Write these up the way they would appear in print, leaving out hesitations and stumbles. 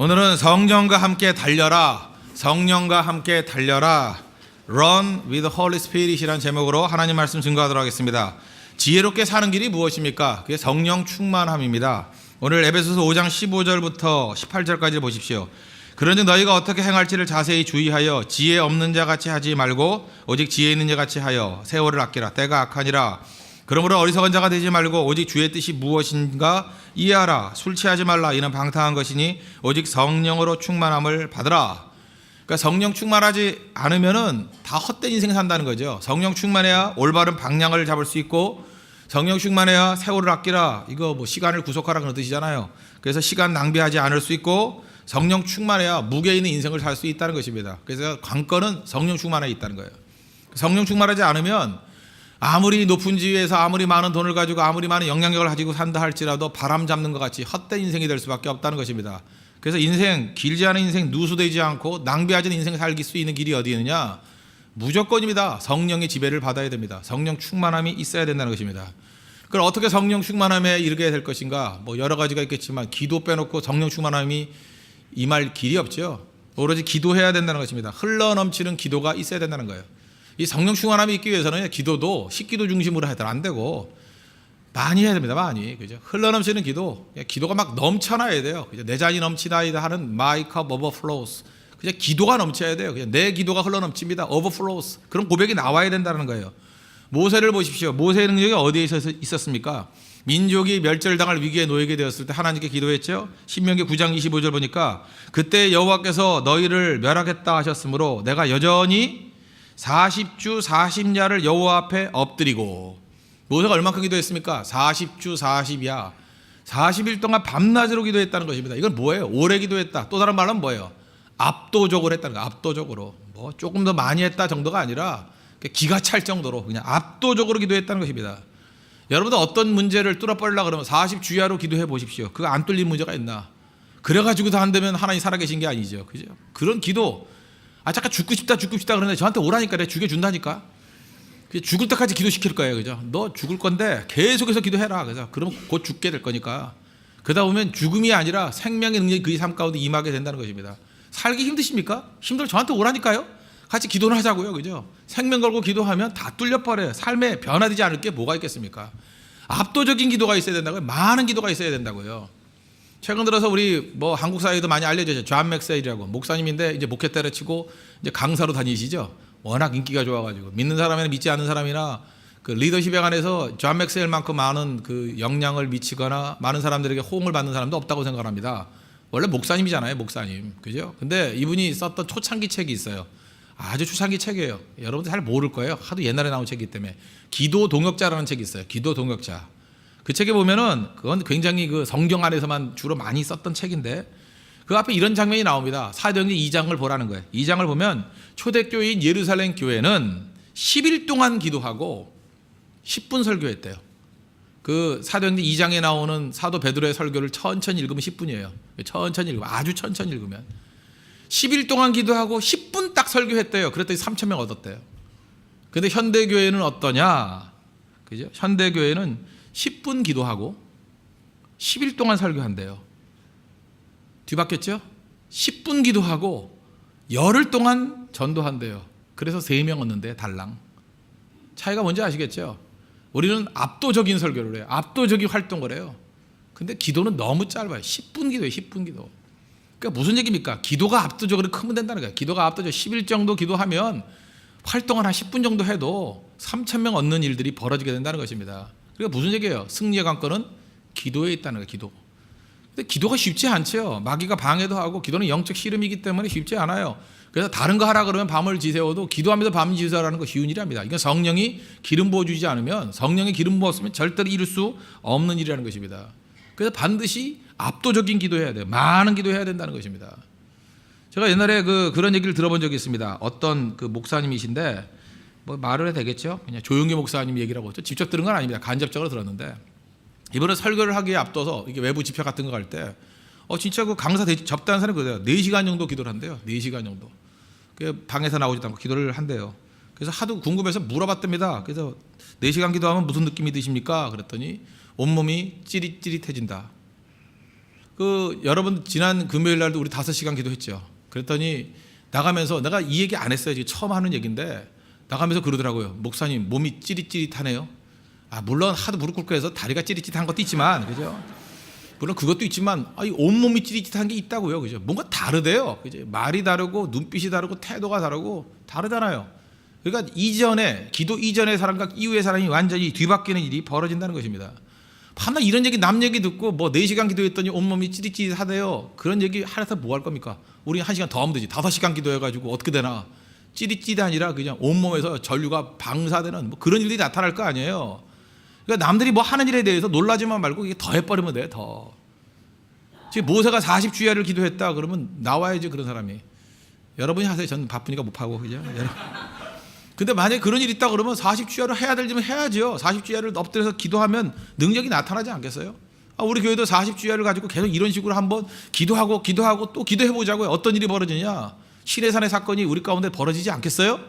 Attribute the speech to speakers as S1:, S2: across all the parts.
S1: 오늘은 성령과 함께 달려라, 성령과 함께 달려라, Run with the Holy Spirit이라는 제목으로 하나님 말씀 증거하도록 하겠습니다. 지혜롭게 사는 길이 무엇입니까? 그게 성령 충만함입니다. 오늘 에베소서 5장 15절부터 18절까지 보십시오. 그런즉 너희가 어떻게 행할지를 자세히 주의하여 지혜 없는 자 같이 하지 말고 오직 지혜 있는 자 같이 하여 세월을 아끼라. 때가 악하니라. 그러므로 어리석은 자가 되지 말고 오직 주의 뜻이 무엇인가 이해하라. 술 취하지 말라. 이는 방탕한 것이니 오직 성령으로 충만함을 받으라. 그러니까 성령 충만하지 않으면은 다 헛된 인생 산다는 거죠. 성령 충만해야 올바른 방향을 잡을 수 있고, 성령 충만해야 세월을 아끼라. 이거 뭐 시간을 구속하라 그런 뜻이잖아요. 그래서 시간 낭비하지 않을 수 있고, 성령 충만해야 무게 있는 인생을 살 수 있다는 것입니다. 그래서 관건은 성령 충만에 있다는 거예요. 성령 충만하지 않으면 아무리 높은 지위에서 아무리 많은 돈을 가지고 아무리 많은 영향력을 가지고 산다 할지라도 바람 잡는 것 같이 헛된 인생이 될 수밖에 없다는 것입니다. 그래서 인생, 길지 않은 인생 누수되지 않고 낭비하지 않은 인생 살길 수 있는 길이 어디 있느냐? 무조건입니다. 성령의 지배를 받아야 됩니다. 성령 충만함이 있어야 된다는 것입니다. 그럼 어떻게 성령 충만함에 이르게 될 것인가? 뭐 여러 가지가 있겠지만 기도 빼놓고 성령 충만함이 임할 길이 없죠. 오로지 기도해야 된다는 것입니다. 흘러넘치는 기도가 있어야 된다는 거예요. 이 성령 충만함이 있기 위해서는 기도도 식기도 중심으로 해서는 안 되고 많이 해야 됩니다. 많이. 그죠? 흘러넘치는 기도, 기도가 막 넘쳐나야 돼요. 그죠? 내 잔이 넘치나이다 하는 My cup overflows. 그냥 기도가 넘쳐야 돼요. 그냥 내 기도가 흘러넘칩니다. overflows. 그런 고백이 나와야 된다는 거예요. 모세를 보십시오. 모세의 능력이 어디에 있었습니까? 민족이 멸절당할 위기에 놓이게 되었을 때 하나님께 기도했죠. 신명기 9장 25절 보니까 그때 여호와께서 너희를 멸하겠다 하셨으므로 내가 여전히 40주 40야를 여호와 앞에 엎드리고. 모세가 얼마큼 기도했습니까? 40주 40야. 40일 동안 밤낮으로 기도했다는 것입니다. 이건 뭐예요? 오래 기도했다. 또 다른 말은 뭐예요? 압도적으로 했다는 거예요. 압도적으로. 뭐 조금 더 많이 했다 정도가 아니라 기가 찰 정도로 그냥 압도적으로 기도했다는 것입니다. 여러분들 어떤 문제를 뚫어버리려고 그러면 40주야로 기도해 보십시오. 그거 안 뚫린 문제가 있나? 그래가지고도 안 되면 하나님 살아계신 게 아니죠. 그죠? 그런 기도. 잠깐 죽고 싶다 그러는데 저한테 오라니까 내가 죽여준다니까. 죽을 때까지 기도시킬 거예요. 그죠? 너 죽을 건데 계속해서 기도해라. 그죠? 그러면 곧 죽게 될 거니까. 그러다 보면 죽음이 아니라 생명의 능력이 그의 삶 가운데 임하게 된다는 것입니다. 살기 힘드십니까? 힘들어 저한테 오라니까요. 같이 기도를 하자고요. 그죠? 생명 걸고 기도하면 다 뚫려버려요. 삶에 변화되지 않을 게 뭐가 있겠습니까? 압도적인 기도가 있어야 된다고요. 많은 기도가 있어야 된다고요. 최근 들어서 우리 뭐 한국 사회에도 많이 알려져요. 존 맥세일이라고 목사님인데 이제 목회 때려치고 이제 강사로 다니시죠. 워낙 인기가 좋아가지고 믿는 사람이나 믿지 않는 사람이나 그 리더십에 관해서 존 맥세일만큼 많은 그 영향을 미치거나 많은 사람들에게 호응을 받는 사람도 없다고 생각합니다. 원래 목사님이잖아요, 목사님. 그죠? 근데 이분이 썼던 초창기 책이 있어요. 아주 초창기 책이에요. 여러분들 잘 모를 거예요. 하도 옛날에 나온 책이기 때문에. 기도 동역자라는 책이 있어요. 기도 동역자. 그 책에 보면은 그건 굉장히 그 성경 안에서만 주로 많이 썼던 책인데 그 앞에 이런 장면이 나옵니다. 사도행전 2장을 보라는 거예요. 2장을 보면 초대교회인 예루살렘 교회는 10일 동안 기도하고 10분 설교했대요. 그 사도행전 2장에 나오는 사도 베드로의 설교를 천천히 읽으면 10분이에요. 천천히 읽으면, 아주 천천히 읽으면 10일 동안 기도하고 10분 딱 설교했대요. 그랬더니 3,000명 얻었대요. 근데 현대교회는 어떠냐? 그죠? 현대교회는 10분 기도하고 10일 동안 설교한대요. 뒤바뀌었죠? 10분 기도하고 열흘 동안 전도한대요. 그래서 3명 얻는데 달랑. 차이가 뭔지 아시겠죠? 우리는 압도적인 설교를 해요. 압도적인 활동을 해요. 근데 기도는 너무 짧아요. 10분 기도예요. 10분 기도. 그러니까 무슨 얘기입니까? 기도가 압도적으로 크면 된다는 거예요. 기도가 압도적 10일 정도 기도하면 활동을 한 10분 정도 해도 3,000명 얻는 일들이 벌어지게 된다는 것입니다. 그러니까 무슨 얘기예요? 승리의 관건은 기도에 있다는 거예요. 기도. 근데 기도가 쉽지 않죠. 마귀가 방해도 하고 기도는 영적 씨름이기 때문에 쉽지 않아요. 그래서 다른 거 하라 그러면 밤을 지새워도 기도하면서 밤을 지새우라는 거 쉬운 일이 아닙니다. 이건 성령이 기름 부어주지 않으면, 성령이 기름 부었으면 절대로 이룰 수 없는 일이라는 것입니다. 그래서 반드시 압도적인 기도해야 돼요. 많은 기도해야 된다는 것입니다. 제가 옛날에 그런 얘기를 들어본 적이 있습니다. 어떤 그 목사님이신데 뭐 말을 해도 되겠죠? 그냥 조용기 목사님 얘기라고 했죠. 직접 들은 건 아닙니다. 간접적으로 들었는데 이번에 설교를 하기에 앞서서 이게 외부 집회 같은 거 갈 때 진짜 그 강사 접대한 사람이 그래요. 4시간 정도 기도를 한대요. 4시간 정도. 그 방에서 나오지도 않고 기도를 한대요. 그래서 하도 궁금해서 물어봤답니다. 그래서 4시간 기도하면 무슨 느낌이 드십니까? 그랬더니 온몸이 찌릿찌릿해진다. 여러분 지난 금요일 날도 우리 5시간 기도했죠. 그랬더니 나가면서 내가 이 얘기 안 했어요. 지금 처음 하는 얘기인데 나가면서 그러더라고요. 목사님 몸이 찌릿찌릿하네요. 물론 하도 무릎 꿇고 해서 다리가 찌릿찌릿한 것도 있지만, 그죠? 물론 그것도 있지만 온몸이 찌릿찌릿한 게 있다고요. 그죠? 뭔가 다르대요. 그죠? 말이 다르고 눈빛이 다르고 태도가 다르고 다르잖아요. 그러니까 기도 이전의 사람과 이후의 사람이 완전히 뒤바뀌는 일이 벌어진다는 것입니다. 하나 이런 얘기 남 얘기 듣고 4시간 기도했더니 온몸이 찌릿찌릿하대요. 그런 얘기 하나서 뭐 할 겁니까? 우리 1시간 더 하면 되지. 5시간 기도해가지고 어떻게 되나? 찌릿찌릿 아니라 그냥 온몸에서 전류가 방사되는 그런 일들이 나타날 거 아니에요. 그러니까 남들이 하는 일에 대해서 놀라지만 말고 이게 더 해버리면 돼. 더. 지금 모세가 40주야를 기도했다 그러면 나와야지 그런 사람이. 여러분이 하세요. 저는 바쁘니까 못 하고 그죠? 근데 만약에 그런 일이 있다 그러면 40주야를 해야 되면 해야죠. 40주야를 엎드려서 기도하면 능력이 나타나지 않겠어요? 우리 교회도 40주야를 가지고 계속 이런 식으로 한번 기도하고 또 기도해보자고요. 어떤 일이 벌어지냐? 시내산의 사건이 우리 가운데 벌어지지 않겠어요?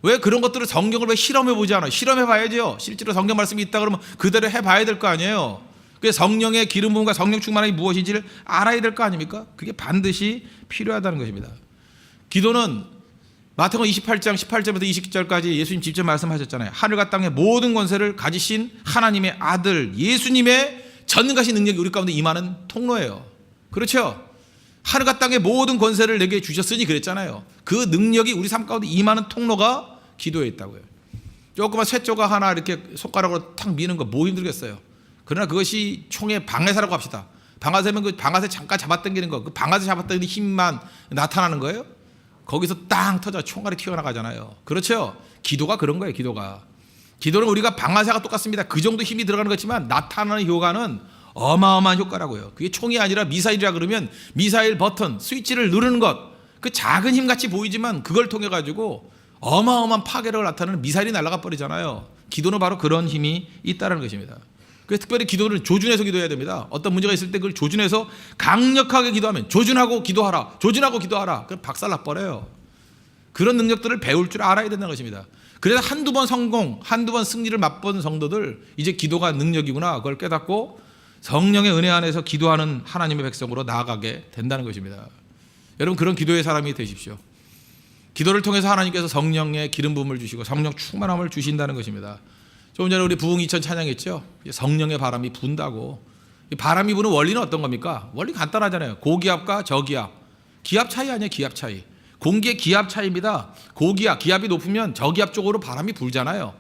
S1: 왜 그런 것들을 성경을 왜 실험해보지 않아요? 실험해봐야죠. 실제로 성경 말씀이 있다 그러면 그대로 해봐야 될 거 아니에요. 그래서 성령의 기름 부음과 성령 충만함이 무엇인지를 알아야 될 거 아닙니까? 그게 반드시 필요하다는 것입니다. 기도는 마태복음 28장 18절부터 20절까지 예수님 직접 말씀하셨잖아요. 하늘과 땅의 모든 권세를 가지신 하나님의 아들 예수님의 전능하신 능력이 우리 가운데 임하는 통로예요. 그렇죠? 하늘과 땅의 모든 권세를 내게 주셨으니 그랬잖아요. 그 능력이 우리 삶 가운데 임하는 통로가 기도에 있다고요. 조그만 쇠조각 하나 이렇게 손가락으로 탁 미는 거 뭐 힘들겠어요. 그러나 그것이 총의 방아쇠라고 합시다. 방아쇠면 그 방아쇠 잠깐 잡아당기는 거, 그 방아쇠 잡아당기는 힘만 나타나는 거예요. 거기서 땅 터져 총알이 튀어나가잖아요. 그렇죠? 기도가 그런 거예요. 기도는 우리가 방아쇠가 똑같습니다. 그 정도 힘이 들어가는 거지만 나타나는 효과는 어마어마한 효과라고요. 그게 총이 아니라 미사일이라 그러면 미사일 버튼 스위치를 누르는 것, 그 작은 힘같이 보이지만 그걸 통해 가지고 어마어마한 파괴력을 나타내는 미사일이 날아가 버리잖아요. 기도는 바로 그런 힘이 있다는 것입니다. 그래서 특별히 기도를 조준해서 기도해야 됩니다. 어떤 문제가 있을 때 그걸 조준해서 강력하게 기도하면 조준하고 기도하라. 그럼 박살나버려요. 그런 능력들을 배울 줄 알아야 된다는 것입니다. 그래서 한두 번 성공, 한두 번 승리를 맛본 성도들 이제 기도가 능력이구나 그걸 깨닫고 성령의 은혜 안에서 기도하는 하나님의 백성으로 나아가게 된다는 것입니다. 여러분 그런 기도의 사람이 되십시오. 기도를 통해서 하나님께서 성령의 기름 부음을 주시고 성령 충만함을 주신다는 것입니다. 조금 전에 우리 부흥 2000 찬양했죠. 성령의 바람이 분다고. 바람이 부는 원리는 어떤 겁니까? 원리 간단하잖아요. 고기압과 저기압. 기압 차이 아니에요. 기압 차이. 공기의 기압 차이입니다. 기압이 높으면 저기압 쪽으로 바람이 불잖아요.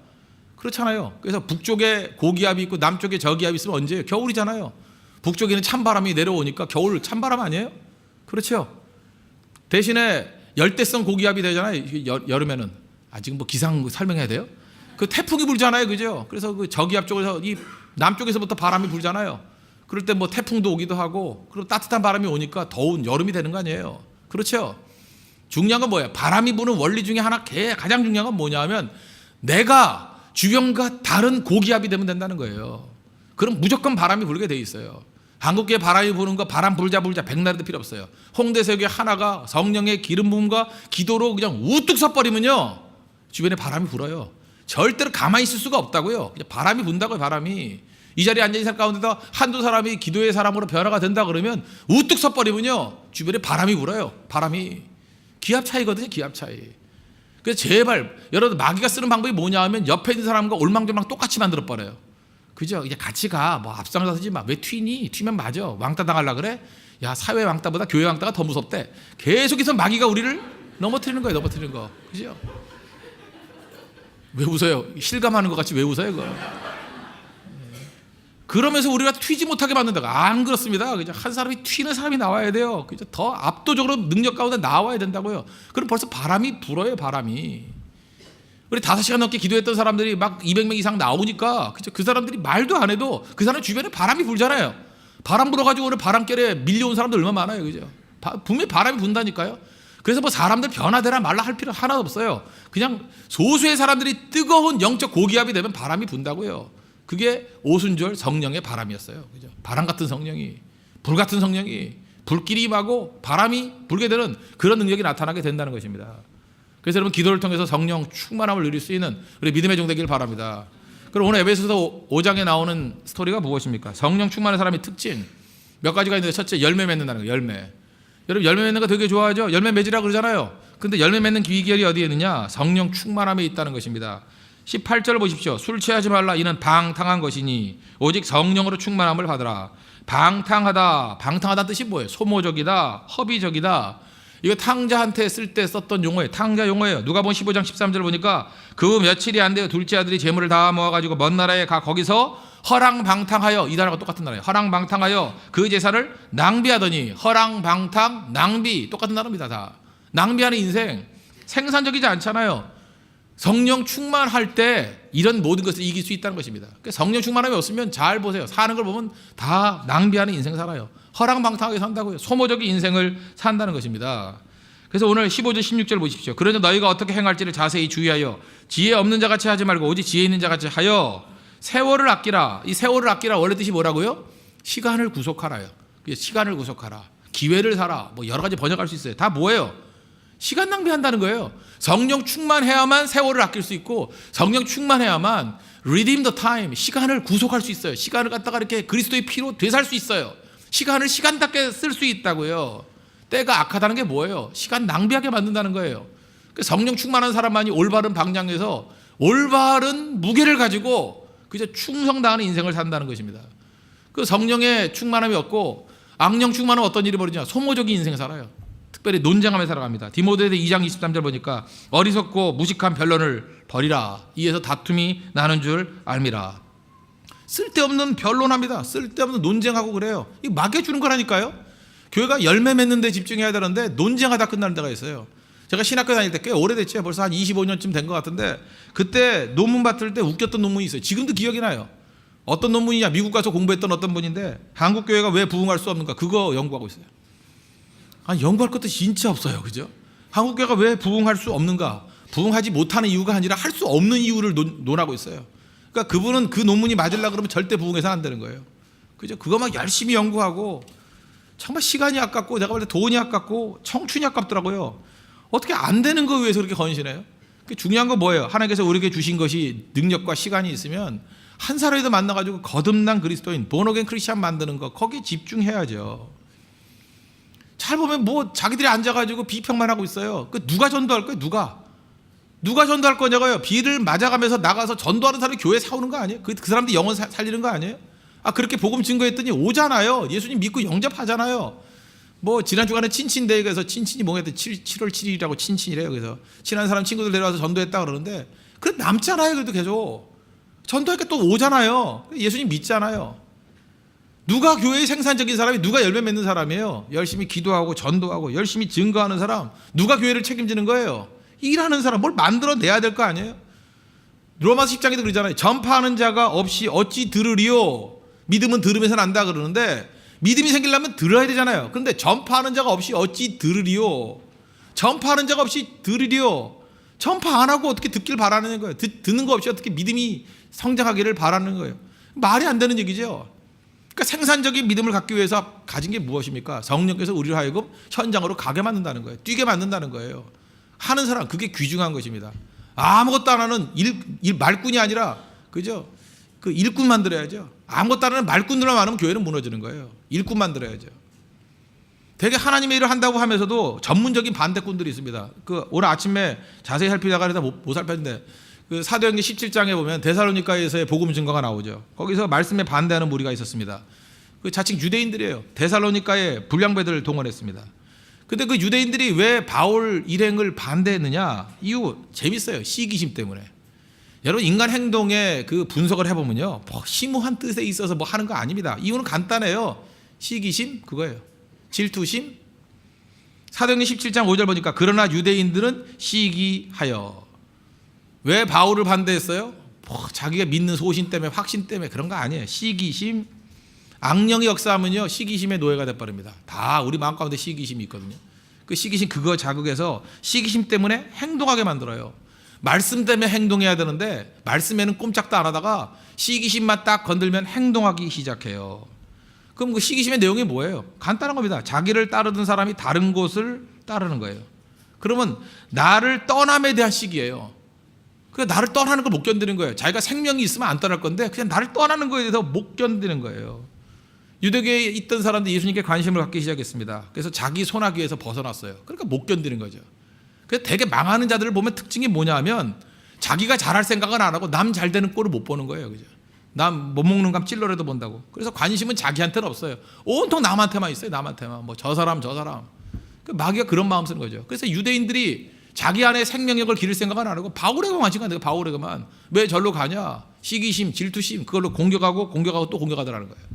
S1: 그렇잖아요. 그래서 북쪽에 고기압이 있고 남쪽에 저기압이 있으면 언제예요? 겨울이잖아요. 북쪽에는 찬바람이 내려오니까 겨울 찬바람 아니에요? 그렇죠. 대신에 열대성 고기압이 되잖아요. 여름에는. 지금 기상 설명해야 돼요? 그 태풍이 불잖아요. 그죠? 그래서 그 저기압 쪽에서 이 남쪽에서부터 바람이 불잖아요. 그럴 때 태풍도 오기도 하고 그리고 따뜻한 바람이 오니까 더운 여름이 되는 거 아니에요. 그렇죠? 중요한 건 뭐예요? 바람이 부는 원리 중에 가장 중요한 건 뭐냐면 내가 주변과 다른 고기압이 되면 된다는 거예요. 그럼 무조건 바람이 불게 돼 있어요. 한국교회 바람이 부는 거 바람 불자 백날에도 필요 없어요. 홍대세교회 하나가 성령의 기름 부음과 기도로 그냥 우뚝 서버리면요 주변에 바람이 불어요. 절대로 가만히 있을 수가 없다고요. 바람이 분다고요. 바람이. 이 자리에 앉아있는 사람 가운데서 한두 사람이 기도의 사람으로 변화가 된다 그러면 우뚝 서버리면요 주변에 바람이 불어요. 바람이. 기압 차이거든요. 기압 차이. 그래서 제발 여러분 마귀가 쓰는 방법이 뭐냐 하면 옆에 있는 사람과 올망졸망 똑같이 만들어버려요. 그죠? 이제 같이 가. 앞장서 서지 마. 왜 튀니? 튀면 맞아. 왕따 당하려고 그래? 야 사회 왕따보다 교회 왕따가 더 무섭대. 계속해서 마귀가 우리를 넘어뜨리는 거예요. 넘어뜨리는 거. 그죠? 왜 웃어요? 실감하는 것 같이 왜 웃어요? 그거? 그러면서 우리가 튀지 못하게 만든다고. 안 그렇습니다. 그죠? 한 사람이 튀는 사람이 나와야 돼요. 그죠? 더 압도적으로 능력 가운데 나와야 된다고요. 그럼 벌써 바람이 불어요. 바람이. 우리 5시간 넘게 기도했던 사람들이 막 200명 이상 나오니까 그죠? 그 사람들이 말도 안 해도 그 사람 주변에 바람이 불잖아요. 바람 불어가지고 오늘 바람결에 밀려온 사람들 얼마나 많아요. 그죠? 분명히 바람이 분다니까요. 그래서 사람들 변화되라 말라 할 필요 하나도 없어요. 그냥 소수의 사람들이 뜨거운 영적 고기압이 되면 바람이 분다고요. 그게 오순절 성령의 바람이었어요. 그죠? 바람 같은 성령이, 불 같은 성령이 불길이 임하고 바람이 불게 되는 그런 능력이 나타나게 된다는 것입니다. 그래서 여러분 기도를 통해서 성령 충만함을 누릴 수 있는 우리 믿음의 종 되기를 바랍니다. 그럼 오늘 에베소서 5장에 나오는 스토리가 무엇입니까? 성령 충만한 사람의 특징. 몇 가지가 있는데 첫째 열매 맺는다는 거예요. 열매. 여러분 열매 맺는 거 되게 좋아하죠? 열매 맺으라 그러잖아요. 근데 열매 맺는 비결이 어디에 있느냐? 성령 충만함에 있다는 것입니다. 18절 보십시오. 술 취하지 말라. 이는 방탕한 것이니 오직 성령으로 충만함을 받으라. 방탕하다. 방탕하다는 뜻이 뭐예요? 소모적이다. 허비적이다. 이거 탕자한테 쓸 때 썼던 용어예요. 탕자 용어예요. 누가복음 15장 13절 보니까 그 며칠이 안 돼요. 둘째 아들이 재물을 다 모아가지고 먼 나라에 가 거기서 허랑방탕하여, 이 나라가 똑같은 나라예요. 허랑방탕하여 그 재산을 낭비하더니, 허랑방탕 낭비 똑같은 나라입니다. 다 낭비하는 인생. 생산적이지 않잖아요. 성령 충만할 때 이런 모든 것을 이길 수 있다는 것입니다. 성령 충만함이 없으면 잘 보세요. 사는 걸 보면 다 낭비하는 인생 살아요. 허랑방탕하게 산다고요. 소모적인 인생을 산다는 것입니다. 그래서 오늘 15절 16절 보십시오. 그러나 너희가 어떻게 행할지를 자세히 주의하여 지혜 없는 자같이 하지 말고 오직 지혜 있는 자같이 하여 세월을 아끼라. 이 세월을 아끼라 원래 뜻이 뭐라고요? 시간을 구속하라요. 시간을 구속하라. 기회를 사라. 뭐 여러 가지 번역할 수 있어요. 다 뭐예요? 시간 낭비한다는 거예요. 성령 충만해야만 세월을 아낄 수 있고, 성령 충만해야만 redeem the time, 시간을 구속할 수 있어요. 시간을 갖다가 이렇게 그리스도의 피로 되살 수 있어요. 시간을 시간답게 쓸 수 있다고요. 때가 악하다는 게 뭐예요? 시간 낭비하게 만든다는 거예요. 성령 충만한 사람만이 올바른 방향에서 올바른 무게를 가지고 그저 충성당하는 인생을 산다는 것입니다. 그 성령의 충만함이 없고 악령 충만은 어떤 일이 벌어지냐? 소모적인 인생 살아요. 특별히 논쟁하며 살아갑니다. 디모데후서 2장 23절 보니까 어리석고 무식한 변론을 버리라. 이에서 다툼이 나는 줄 알미라. 쓸데없는 변론합니다. 쓸데없는 논쟁하고 그래요. 이거 막여주는 거라니까요. 교회가 열매 맺는 데 집중해야 되는데 논쟁하다 끝나는 데가 있어요. 제가 신학교 다닐 때 꽤 오래됐죠. 벌써 한 25년쯤 된 것 같은데 그때 논문 받을 때 웃겼던 논문이 있어요. 지금도 기억이 나요. 어떤 논문이냐? 미국 가서 공부했던 어떤 분인데 한국 교회가 왜 부흥할 수 없는가? 그거 연구하고 있어요. 아니, 연구할 것도 진짜 없어요. 그죠? 한국 교회가 왜 부흥할 수 없는가? 부흥하지 못하는 이유가 아니라 할 수 없는 이유를 논하고 있어요. 그러니까 그분은 그 논문이 맞으려고 그러면 절대 부흥해서 안 되는 거예요. 그죠? 그거 막 열심히 연구하고 정말 시간이 아깝고 내가 볼 때 돈이 아깝고 청춘이 아깝더라고요. 어떻게 안 되는 거 위해서 그렇게 헌신해요? 중요한 건 뭐예요? 하나님께서 우리에게 주신 것이 능력과 시간이 있으면 한 사람이라도 만나가지고 거듭난 그리스도인, 본어게인 크리스찬 만드는 거, 거기에 집중해야죠. 잘 보면 뭐 자기들이 앉아가지고 비평만 하고 있어요. 그 누가 전도할 거예요? 누가 전도할 거냐고요? 비를 맞아가면서 나가서 전도하는 사람이 교회 사오는 거 아니에요? 그 사람들이 영혼 살리는 거 아니에요? 그렇게 복음 증거했더니 오잖아요. 예수님 믿고 영접하잖아요. 뭐 지난 주간에 친친데이 가서 친친이 뭐가 했더니 7월 7일이라고 친친이래요. 그래서 친한 사람 친구들 데려와서 전도했다 그러는데 그래 남잖아요. 그래도 계속 전도할 게 또 오잖아요. 예수님 믿잖아요. 누가 교회의 생산적인 사람이, 누가 열매 맺는 사람이에요? 열심히 기도하고 전도하고 열심히 증거하는 사람, 누가 교회를 책임지는 거예요? 일하는 사람, 뭘 만들어내야 될 거 아니에요? 로마서 10장에도 그러잖아요. 전파하는 자가 없이 어찌 들으리요? 믿음은 들으면서 난다 그러는데 믿음이 생기려면 들어야 되잖아요. 그런데 전파하는 자가 없이 어찌 들으리요? 전파하는 자가 없이 들으리요? 전파 안 하고 어떻게 듣길 바라는 거예요? 듣는 거 없이 어떻게 믿음이 성장하기를 바라는 거예요? 말이 안 되는 얘기죠. 그러니까 생산적인 믿음을 갖기 위해서 가진 게 무엇입니까? 성령께서 우리를 하여금 현장으로 가게 만든다는 거예요. 뛰게 만든다는 거예요. 하는 사람, 그게 귀중한 것입니다. 아무것도 안 하는 말꾼이 아니라, 그죠? 그 일꾼 만들어야죠. 아무것도 안 하는 말꾼들만 많으면 교회는 무너지는 거예요. 일꾼 만들어야죠. 되게 하나님의 일을 한다고 하면서도 전문적인 반대꾼들이 있습니다. 오늘 아침에 자세히 살피다가 그래서 못 살폈는데 사도행전 17장에 보면 데살로니가에서의 복음 증거가 나오죠. 거기서 말씀에 반대하는 무리가 있었습니다. 자칭 유대인들이에요. 데살로니가에 불량배들을 동원했습니다. 근데 그 유대인들이 왜 바울 일행을 반대했느냐? 이유 재밌어요. 시기심 때문에. 여러분 인간 행동의 그 분석을 해보면요, 뭐 심오한 뜻에 있어서 뭐 하는 거 아닙니다. 이유는 간단해요. 시기심 그거예요. 질투심. 사도행전 17장 5절 보니까 그러나 유대인들은 시기하여. 왜 바울을 반대했어요? 뭐 자기가 믿는 소신 때문에, 확신 때문에, 그런 거 아니에요. 시기심. 악령의 역사하면요 시기심의 노예가 돼버립니다. 다 우리 마음 가운데 시기심이 있거든요. 그 시기심 그거 자극해서 시기심 때문에 행동하게 만들어요. 말씀 때문에 행동해야 되는데 말씀에는 꼼짝도 안 하다가 시기심만 딱 건들면 행동하기 시작해요. 그럼 그 시기심의 내용이 뭐예요? 간단한 겁니다. 자기를 따르던 사람이 다른 곳을 따르는 거예요. 그러면 나를 떠남에 대한 시기예요. 그냥 나를 떠나는 걸 못 견디는 거예요. 자기가 생명이 있으면 안 떠날 건데 그냥 나를 떠나는 거에 대해서 못 견디는 거예요. 유대교에 있던 사람들이 예수님께 관심을 갖기 시작했습니다. 그래서 자기 손아귀에서 벗어났어요. 그러니까 못 견디는 거죠. 그래서 되게 망하는 자들을 보면 특징이 뭐냐 하면 자기가 잘할 생각은 안 하고 남 잘 되는 꼴을 못 보는 거예요. 그죠? 남 못 먹는 감 찔러라도 본다고. 그래서 관심은 자기한테는 없어요. 온통 남한테만 있어요. 남한테만. 뭐 저 사람 저 사람. 그 마귀가 그런 마음 쓰는 거죠. 그래서 유대인들이 자기 안에 생명력을 기를 생각은 안 하고 바울에게만 관심 가는 거예요. 바울에게만. 왜 절로 가냐? 시기심, 질투심 그걸로 공격하고 또 공격하더라는 거예요.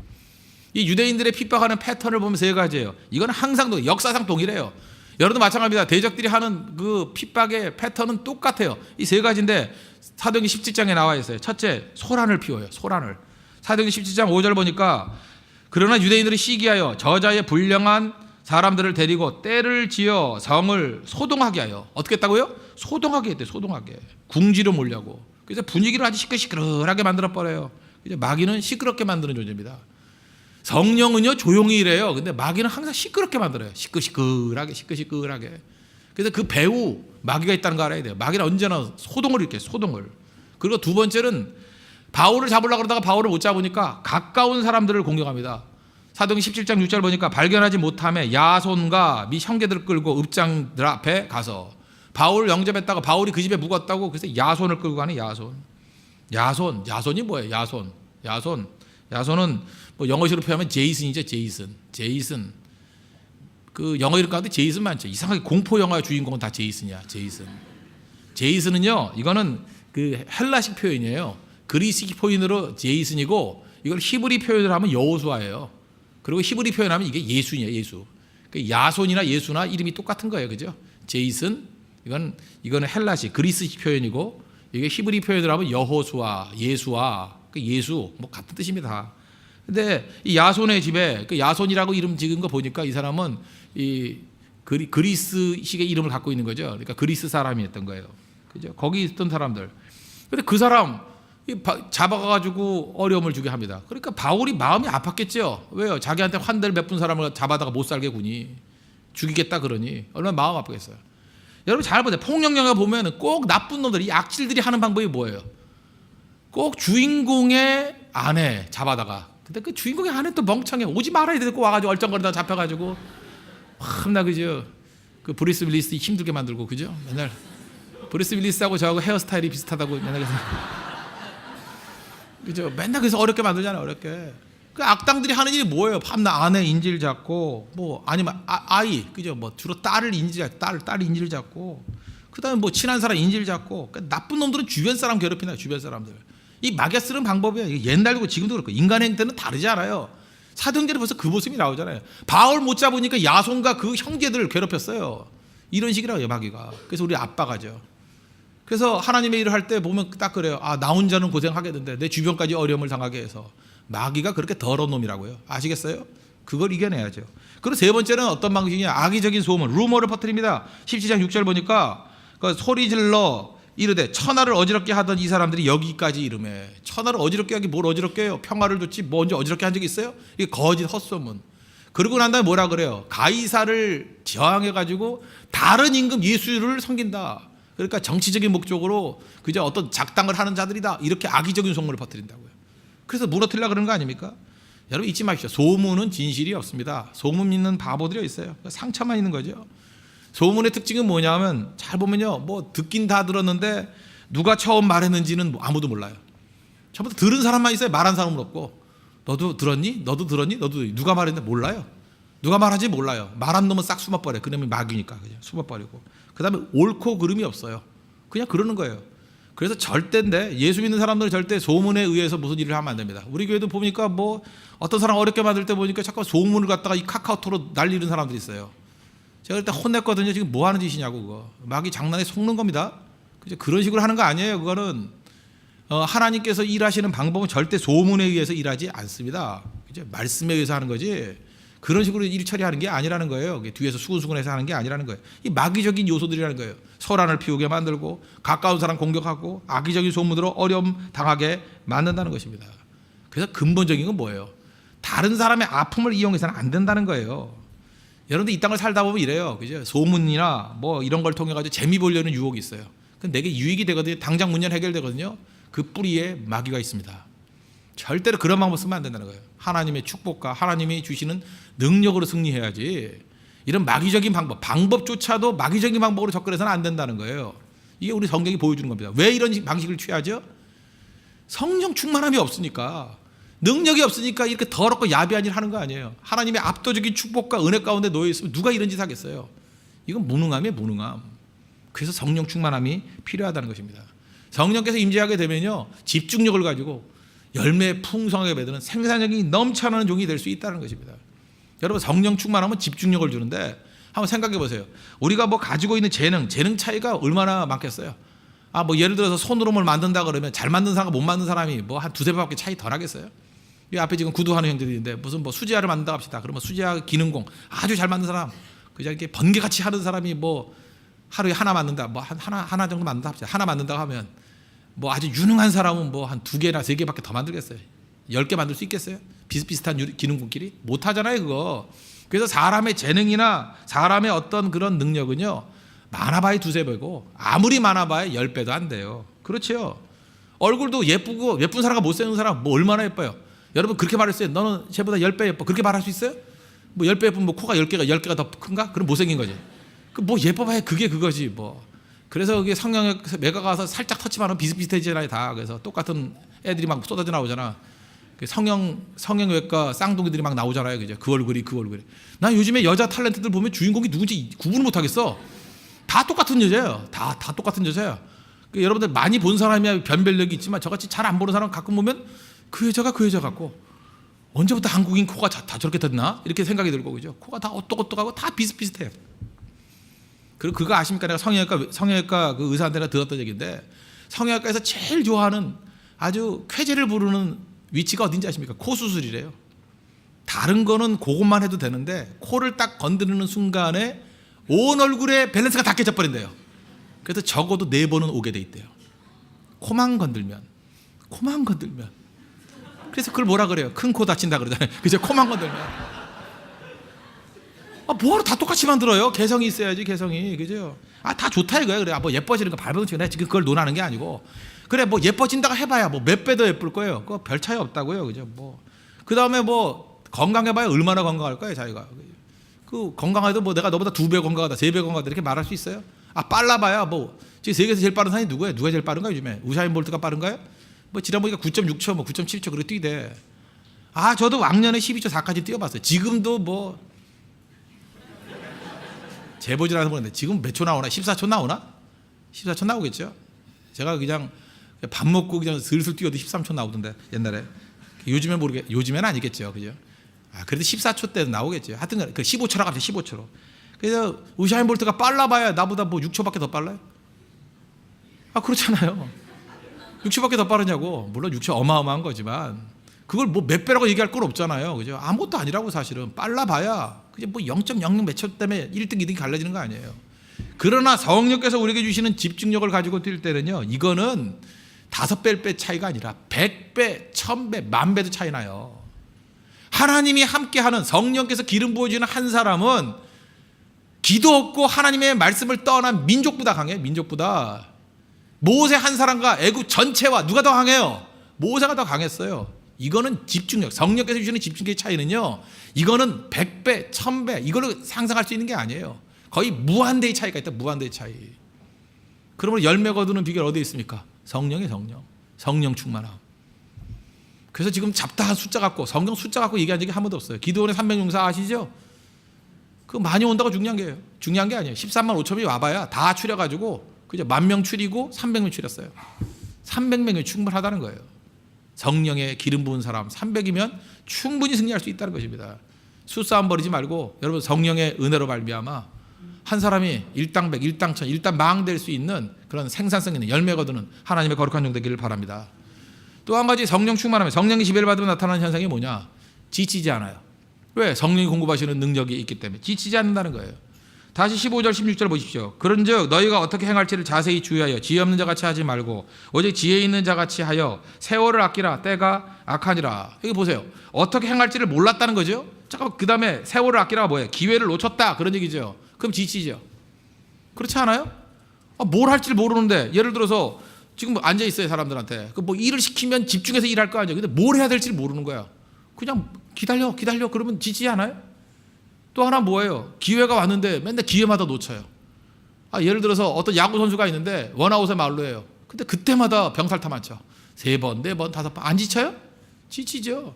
S1: 이 유대인들의 핍박하는 패턴을 보면 세 가지예요. 이건 항상 역사상 동일해요. 여러분도 마찬가지입니다. 대적들이 하는 그 핍박의 패턴은 똑같아요. 이 세 가지인데 사도행전 17장에 나와 있어요. 첫째, 소란을 피워요. 소란을. 사도행전 17장 5절 보니까 그러나 유대인들이 시기하여 저자의 불량한 사람들을 데리고 때를 지어 성을 소동하게 하여 어떻게 했다고요? 소동하게 했대요. 소동하게. 궁지로 몰려고. 그래서 분위기를 아주 시끌시끌하게 만들어버려요. 마귀는 시끄럽게 만드는 존재입니다. 성령은요 조용히 일해요. 근데 마귀는 항상 시끄럽게 만들어요. 시끌시끌하게. 그래서 그 배후 마귀가 있다는 거 알아야 돼요. 마귀는 언제나 소동을 일으켜요. 소동을. 그리고 두 번째는 바울을 잡으려고 그러다가 바울을 못 잡으니까 가까운 사람들을 공격합니다. 사도행전 17장 6절 보니까 발견하지 못함에 야손과 미 형제들을 끌고 읍장들 앞에 가서 바울을 영접했다가 바울이 그 집에 묵었다고 그래서 야손을 끌고 가는 야손이 뭐예요? 야손은 뭐 영어식으로 표현하면 제이슨이죠. 제이슨. 그 영어 이름 가운데 제이슨 많죠. 이상하게 공포 영화의 주인공은 다 제이슨이야. 제이슨은요. 이거는 그 헬라식 표현이에요. 그리스식 표현으로 제이슨이고 이걸 히브리 표현으로 하면 여호수아예요. 그리고 히브리 표현하면 이게 예수예요. 예수. 그 야손이나 예수나 이름이 똑같은 거예요. 그죠? 제이슨. 이거는 헬라식 그리스식 표현이고 이게 히브리 표현으로 하면 여호수아, 예수아, 그 예수 뭐 같은 뜻입니다. 근데 이 야손의 집에 그 야손이라고 이름 지은 거 보니까 이 사람은 이 그리스식의 이름을 갖고 있는 거죠. 그러니까 그리스 사람이었던 거예요. 그죠? 거기 있던 사람들. 근데 그 사람 잡아가지고 어려움을 주게 합니다. 그러니까 바울이 마음이 아팠겠죠. 왜요? 자기한테 환대를 베푼 사람을 잡아다가 못 살게 구니 죽이겠다 그러니 얼마나 마음 아프겠어요. 여러분 잘 보세요. 폭력 영화 보면 꼭 나쁜 놈들, 이 악질들이 하는 방법이 뭐예요? 꼭 주인공의 아내 잡아다가. 근데 그 주인공의 아내 또 멍청해. 오지 말아야 되고 와가지고 얼쩡거리다가 잡혀가지고 참나 그죠? 그 브루스 윌리스 힘들게 만들고 그죠? 맨날 브루스 윌리스하고 저하고 헤어스타일이 비슷하다고 맨날 그죠? 맨날 그래서 어렵게 만들잖아요. 어렵게. 그 악당들이 하는 일이 뭐예요? 밤낮 아내 인질 잡고 뭐 아니면 아이 그죠? 뭐 주로 딸을 인질 딸 인질 잡고 그다음에 뭐 친한 사람 인질 잡고 그러니까 나쁜 놈들은 주변 사람 괴롭히나요. 주변 사람들. 이 마귀가 쓰는 방법이에요. 이게 옛날이고 지금도 그렇고 인간의 행태는 다르지 않아요. 사도행전에 벌써 그 모습이 나오잖아요. 바울 못 잡으니까 야손과 그 형제들을 괴롭혔어요. 이런 식이라고요. 마귀가. 그래서 우리 압박하죠. 그래서 하나님의 일을 할 때 보면 딱 그래요. 나 혼자는 고생하겠는데 내 주변까지 어려움을 당하게 해서 마귀가 그렇게 더러운 놈이라고요. 아시겠어요? 그걸 이겨내야죠. 그리고 세 번째는 어떤 방식이냐? 악의적인 소문, 루머를 퍼뜨립니다. 17장 6절 보니까 그 소리 질러 이르되 천하를 어지럽게 하던 이 사람들이 여기까지 이르매. 천하를 어지럽게 하기 뭘 어지럽게 해요? 평화를 줬지 뭐 언제 어지럽게 한 적이 있어요? 이게 거짓 헛소문. 그러고 난 다음에 뭐라 그래요? 가이사를 저항해가지고 다른 임금 예수를 섬긴다. 그러니까 정치적인 목적으로 그저 어떤 작당을 하는 자들이다. 이렇게 악의적인 소문을 퍼뜨린다고요. 그래서 무너뜨리려고 그러는 거 아닙니까? 여러분 잊지 마십시오. 소문은 진실이 없습니다. 소문 믿는 바보들이 있어요. 상처만 있는 거죠. 소문의 특징은 뭐냐면 잘 보면요. 뭐 듣긴 다 들었는데 누가 처음 말했는지는 아무도 몰라요. 처음부터 들은 사람만 있어요. 말한 사람은 없고. 너도 들었니? 너도 들었니? 너도 누가 말했는데 몰라요. 누가 말하지 몰라요. 말한 놈은 싹 숨어버려요. 그놈이 마귀니까 그냥 숨어버리고. 그 다음에 옳고 그름이 없어요. 그냥 그러는 거예요. 그래서 절대인데 예수 믿는 사람들은 절대 소문에 의해서 무슨 일을 하면 안 됩니다. 우리 교회도 보니까 뭐 어떤 사람 어렵게 만들 때 보니까 자꾸 소문을 갖다가 이 카카오톡으로 날리는 사람들이 있어요. 제가 그때 혼냈거든요. 지금 뭐 하는 짓이냐고 그거. 마귀 장난에 속는 겁니다. 그런 식으로 하는 거 아니에요. 그거는 하나님께서 일하시는 방법은 절대 소문에 의해서 일하지 않습니다. 말씀에 의해서 하는 거지. 그런 식으로 일 처리하는 게 아니라는 거예요. 뒤에서 수근수근해서 하는 게 아니라는 거예요. 이 마귀적인 요소들이라는 거예요. 소란을 피우게 만들고 가까운 사람 공격하고 악의적인 소문으로 어려움 당하게 만든다는 것입니다. 그래서 근본적인 건 뭐예요? 다른 사람의 아픔을 이용해서는 안 된다는 거예요. 여러분들 이 땅을 살다 보면 이래요. 그죠? 소문이나 뭐 이런 걸 통해 가지고 재미 보려는 유혹이 있어요. 그럼 내게 유익이 되거든요. 당장 문제는 해결되거든요. 그 뿌리에 마귀가 있습니다. 절대로 그런 방법 쓰면 안 된다는 거예요. 하나님의 축복과 하나님이 주시는 능력으로 승리해야지 이런 마귀적인 방법조차도 마귀적인 방법으로 접근해서는 안 된다는 거예요. 이게 우리 성경이 보여주는 겁니다. 왜 이런 방식을 취하죠? 성령 충만함이 없으니까, 능력이 없으니까 이렇게 더럽고 야비한 일 하는 거 아니에요. 하나님의 압도적인 축복과 은혜 가운데 놓여 있으면 누가 이런 짓 하겠어요? 이건 무능함이에요, 무능함. 그래서 성령 충만함이 필요하다는 것입니다. 성령께서 임재하게 되면요, 집중력을 가지고 열매 풍성하게 맺는 생산력이 넘쳐나는 종이 될 수 있다는 것입니다. 여러분, 성령 충만하면 집중력을 주는데 한번 생각해 보세요. 우리가 뭐 가지고 있는 재능 차이가 얼마나 많겠어요? 뭐 예를 들어서 손으로 뭘 만든다 그러면 잘 만든 사람과 못 만든 사람이 뭐 한 두세 배밖에 차이 덜 하겠어요? 이 앞에 지금 구두하는 형들이 있는데 무슨 뭐 수제화를 만든다 합시다. 그러면 수제화 기능공 아주 잘 만든 사람, 그냥 이렇게 번개같이 하는 사람이 뭐 하루에 하나 만든다, 뭐 하나 정도 만든다 합시다. 하나 만든다고 하면 뭐 아주 유능한 사람은 뭐 한 2개나 3개밖에 더 만들겠어요? 10개 만들 수 있겠어요? 비슷비슷한 기능공끼리? 못 하잖아요, 그거. 그래서 사람의 재능이나 사람의 어떤 그런 능력은요, 많아봐야 2~3배고 아무리 많아봐야 10배도 안 돼요. 그렇죠? 얼굴도 예쁘고 예쁜 사람과 못생긴 사람 뭐 얼마나 예뻐요? 여러분 그렇게 말했어요. 너는 쟤보다 10배 예뻐. 그렇게 말할 수 있어요? 뭐 10배 예쁘면 뭐 코가 10개가 더 큰가? 그럼 못생긴 거지. 그 뭐 예뻐봐야 그게 그거지 뭐. 그래서 그게 성령에 매가 가서 살짝 터치만 하면 비슷비슷해지잖아요, 다. 그래서 똑같은 애들이 막 쏟아져 나오잖아. 성형외과 쌍둥이들이 막 나오잖아요, 그죠? 그 얼굴이. 난 요즘에 여자 탤런트들 보면 주인공이 누군지 구분을 못 하겠어. 다 똑같은 여자예요. 다 똑같은 여자야. 여러분들 많이 본 사람이야 변별력이 있지만 저같이 잘 안 보는 사람 가끔 보면 그 여자 같고, 언제부터 한국인 코가 다 저렇게 됐나? 이렇게 생각이 들고, 그죠? 코가 다 어떡하고 다 비슷비슷해요. 그리고 그거 아십니까? 내가 성형외과 그 의사한테 들었던 얘기인데, 성형외과에서 제일 좋아하는 아주 쾌재를 부르는 위치가 어딘지 아십니까? 코 수술이래요. 다른 거는 그것만 해도 되는데 코를 딱 건드리는 순간에 온 얼굴에 밸런스가 다 깨져버린대요. 그래서 적어도 4번은 오게 돼 있대요. 코만 건들면. 그래서 그걸 뭐라 그래요? 큰 코 다친다 그러잖아요. 그죠? 코만 건들면. 뭐하러 다 똑같이 만들어요? 개성이 있어야지, 개성이. 그죠? 다 좋다 이거야. 그래. 뭐 예뻐지는 거 밟으면 내가 지금 그걸 논하는 게 아니고. 그래, 뭐 예뻐진다고 해봐야 뭐 몇 배 더 예쁠 거예요. 그거 별 차이 없다고요. 그죠? 뭐. 그 다음에 뭐 건강해봐야 얼마나 건강할 거예요, 자기가. 그 건강해도 뭐 내가 너보다 2배 건강하다, 3배 건강하다 이렇게 말할 수 있어요? 빨라봐야 뭐 지금 세계에서 제일 빠른 사람이 누구예요? 누가 제일 빠른가요, 요즘에? 우사인 볼트가 빠른가요? 뭐 지난번에 9.6초, 뭐 9.7초 그렇게 뛰대. 저도 왕년에 12초 4까지 뛰어봤어요. 지금도 뭐 재보지라서 모르는데 지금 몇 초 나오나? 14초 나오나? 14초 나오겠죠? 제가 그냥 밥 먹고 그냥 슬슬 뛰어도 13초 나오던데 옛날에. 요즘엔 요즘엔 아니겠죠, 그죠? 그래도 14초 때는 나오겠죠. 하여튼 그 15초라고 합시다. 15초로. 그래서 우사인 볼트가 빨라봐야 나보다 뭐 6초밖에 더 빨라요? 그렇잖아요. 6초밖에 더 빠르냐고. 물론 6초 어마어마한 거지만 그걸 뭐 몇 배라고 얘기할 건 없잖아요, 그죠? 아무것도 아니라고. 사실은 빨라봐야 그게 뭐 0.00 몇 초 때문에 1등 2등이 갈라지는 거 아니에요. 그러나 성령께서 우리에게 주시는 집중력을 가지고 뛸 때는요, 이거는 5배 차이가 아니라 100배, 1000배, 10,000배도 차이 나요. 하나님이 함께하는, 성령께서 기름 부어주는 한 사람은 기도 없고 하나님의 말씀을 떠난 민족보다 강해요. 민족보다. 모세 한 사람과 애굽 전체와 누가 더 강해요? 모세가 더 강했어요. 이거는 집중력, 성령께서 주시는 집중력의 차이는요, 이거는 100배, 1000배 이걸로 상상할 수 있는 게 아니에요. 거의 무한대의 차이가 있다. 무한대의 차이. 그러면 열매 거두는 비결 어디에 있습니까? 성령의 성령 충만함. 그래서 지금 잡다한 숫자 갖고, 성경 숫자 갖고 얘기한 적이 한 번도 없어요. 기도원의 300용사 아시죠? 그 많이 온다고 중요한 게 아니에요. 13만 5천이 와봐야 다 추려가지고 그죠? 10,000명 추리고 300명 추렸어요. 300명이 충분하다는 거예요. 성령의 기름 부은 사람 300이면 충분히 승리할 수 있다는 것입니다. 수싸움 벌이지 말고 여러분, 성령의 은혜로 말미암아 한 사람이 일당백, 일당천, 일당망 될 수 있는 그런 생산성 있는 열매 거두는 하나님의 거룩한 종 되기를 바랍니다. 또 한 가지, 성령 충만하면, 성령의 지배를 받으면 나타나는 현상이 뭐냐? 지치지 않아요. 왜? 성령이 공급하시는 능력이 있기 때문에 지치지 않는다는 거예요. 다시 15절 16절 보십시오. 그런즉 너희가 어떻게 행할지를 자세히 주의하여 지혜 없는 자같이 하지 말고 오직 지혜 있는 자같이 하여 세월을 아끼라. 때가 악하니라. 여기 보세요. 어떻게 행할지를 몰랐다는 거죠. 잠깐만, 그 다음에 세월을 아끼라가 뭐예요? 기회를 놓쳤다, 그런 얘기죠. 그럼 지치죠. 그렇지 않아요? 뭘 할지를 모르는데, 예를 들어서 지금 뭐 앉아 있어요 사람들한테. 그 뭐 일을 시키면 집중해서 일할 거 아니에요. 근데 뭘 해야 될지 모르는 거야. 그냥 기다려 그러면 지치지 않아요? 또 하나 뭐예요? 기회가 왔는데 맨날 기회마다 놓쳐요. 예를 들어서 어떤 야구 선수가 있는데 원아웃의 말로예요. 근데 그때마다 병살타 많죠. 3번, 4번, 5번 안 지쳐요? 지치죠.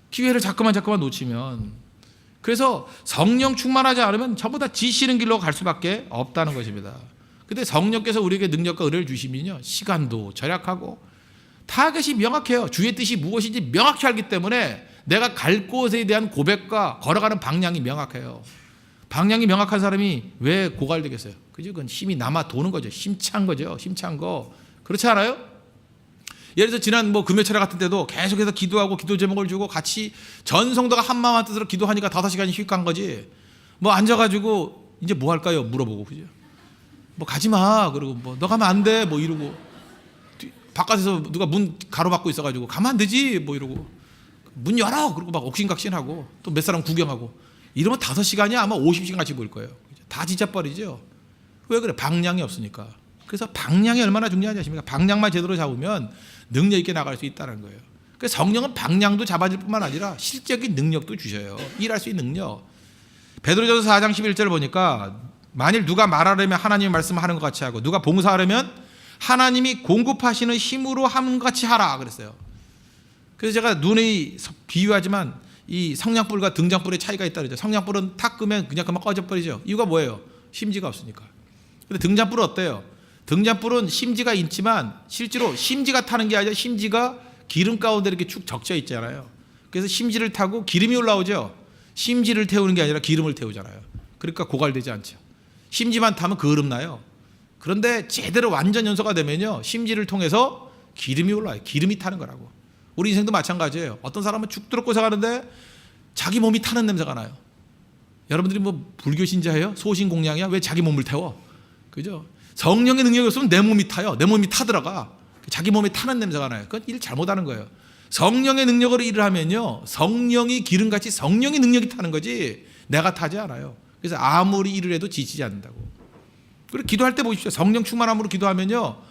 S1: 기회를 자꾸만 놓치면. 그래서 성령 충만하지 않으면 전부 다 지치는 길로 갈 수밖에 없다는 것입니다. 근데 성령께서 우리에게 능력과 은혜를 주시면요, 시간도 절약하고 타겟이 명확해요. 주의 뜻이 무엇인지 명확히 알기 때문에 내가 갈 곳에 대한 고백과 걸어가는 방향이 명확해요. 방향이 명확한 사람이 왜 고갈되겠어요? 그죠? 그건 힘이 남아 도는 거죠. 힘찬 거죠. 힘찬 거. 그렇지 않아요? 예를 들어서 지난 금요철회 같은 때도 계속해서 기도하고 기도 제목을 주고 같이 전 성도가 한마음 한뜻으로 기도하니까 5시간이 휙 간 거지. 앉아가지고 이제 뭐 할까요? 물어보고, 그죠? 가지 마. 그리고 너 가면 안 돼. 이러고. 바깥에서 누가 문 가로막고 있어가지고 가면 안 되지. 이러고. 문 열어. 그리고 옥신각신하고 또 몇 사람 구경하고. 이러면 5시간이 아마 50시간 같이 보일 거예요. 다 지쳐버리죠. 왜 그래? 방향이 없으니까. 그래서 방향이 얼마나 중요하지 않습니까? 방향만 제대로 잡으면 능력 있게 나갈 수 있다는 거예요. 그래서 성령은 방향도 잡아줄 뿐만 아니라 실적인 능력도 주셔요. 일할 수 있는 능력. 베드로전서 4장 11절 보니까 만일 누가 말하려면 하나님의 말씀을 하는 것 같이 하고 누가 봉사하려면 하나님이 공급하시는 힘으로 하는 것 같이 하라 그랬어요. 그래서 제가 눈에 비유하지만 이 성냥불과 등잔불의 차이가 있다 그러죠. 성냥불은 탁 끄면 그냥 꺼져버리죠. 이유가 뭐예요? 심지가 없으니까. 근데 등잔불은 어때요? 등잔불은 심지가 있지만 실제로 심지가 타는 게 아니라 심지가 기름 가운데 이렇게 축 적셔 있잖아요. 그래서 심지를 타고 기름이 올라오죠. 심지를 태우는 게 아니라 기름을 태우잖아요. 그러니까 고갈되지 않죠. 심지만 타면 그을음 나요. 그런데 제대로 완전 연소가 되면요, 심지를 통해서 기름이 올라와요. 기름이 타는 거라고. 우리 인생도 마찬가지예요. 어떤 사람은 죽도록 고생하는데 자기 몸이 타는 냄새가 나요. 여러분들이 불교 신자예요? 소신공양이야? 왜 자기 몸을 태워? 그죠? 성령의 능력이 없으면 내 몸이 타요. 내 몸이 타들어가. 자기 몸에 타는 냄새가 나요. 그건 일 잘못하는 거예요. 성령의 능력으로 일을 하면요, 성령이 기름같이 성령의 능력이 타는 거지 내가 타지 않아요. 그래서 아무리 일을 해도 지치지 않는다고. 그리고 기도할 때 보십시오. 성령 충만함으로 기도하면요,